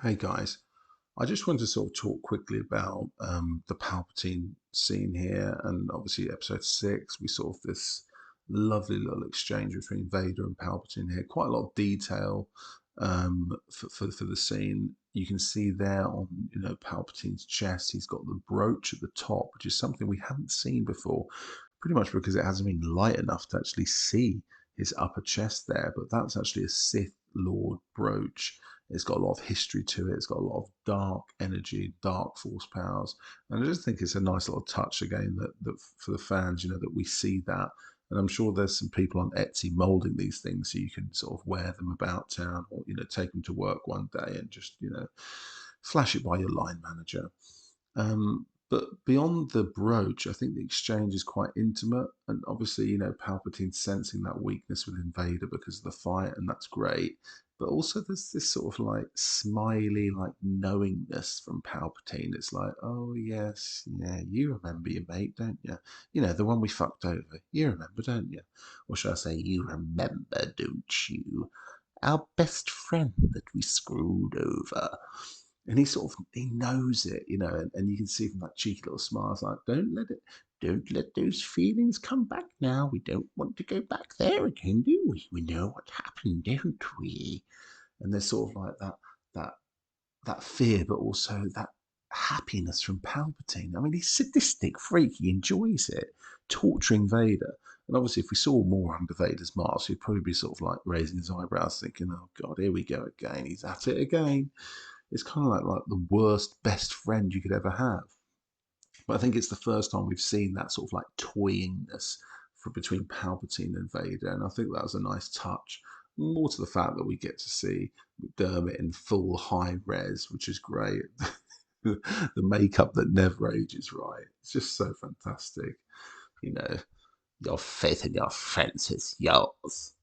Hey guys, I just wanted to sort of talk quickly about the Palpatine scene here, and obviously episode six. We saw this lovely little exchange between Vader and Palpatine here. Quite a lot of detail for the scene. You can see there on Palpatine's chest, he's got the brooch at the top, which is something we haven't seen before. Pretty much because it hasn't been light enough to actually see his upper chest there, but that's actually a Sith Lord brooch. It's got a lot of history to it. It's got a lot of dark energy, dark force powers, and I just think it's a nice little touch again that for the fans, that we see that. And I'm sure there's some people on Etsy molding these things so you can sort of wear them about town, or take them to work one day and just flash it by your line manager. But beyond the brooch, I think the exchange is quite intimate, and obviously, Palpatine sensing that weakness within Vader because of the fight, and that's great. But also, there's this sort of like smiley, like knowingness from Palpatine. It's like, oh yes, yeah, you remember your mate, don't you? The one we fucked over. You remember, don't you? Or should I say, you remember, don't you? Our best friend that we screwed over. And he knows it, and you can see from that cheeky little smile, it's like, don't let those feelings come back now. We don't want to go back there again, do we? We know what happened, don't we? And there's sort of like that that fear, but also that happiness from Palpatine. I mean, he's sadistic freak. He enjoys it, torturing Vader. And obviously, if we saw more under Vader's mask, he'd probably be sort of like raising his eyebrows, thinking, "Oh God, here we go again. He's at it again." It's kind of like the worst best friend you could ever have. But I think it's the first time we've seen that sort of like toyingness between Palpatine and Vader, and I think that was a nice touch. More to the fact that we get to see McDermott in full high res, which is great. The makeup that never ages, right? It's just so fantastic. You know, your faith in your friends is yours.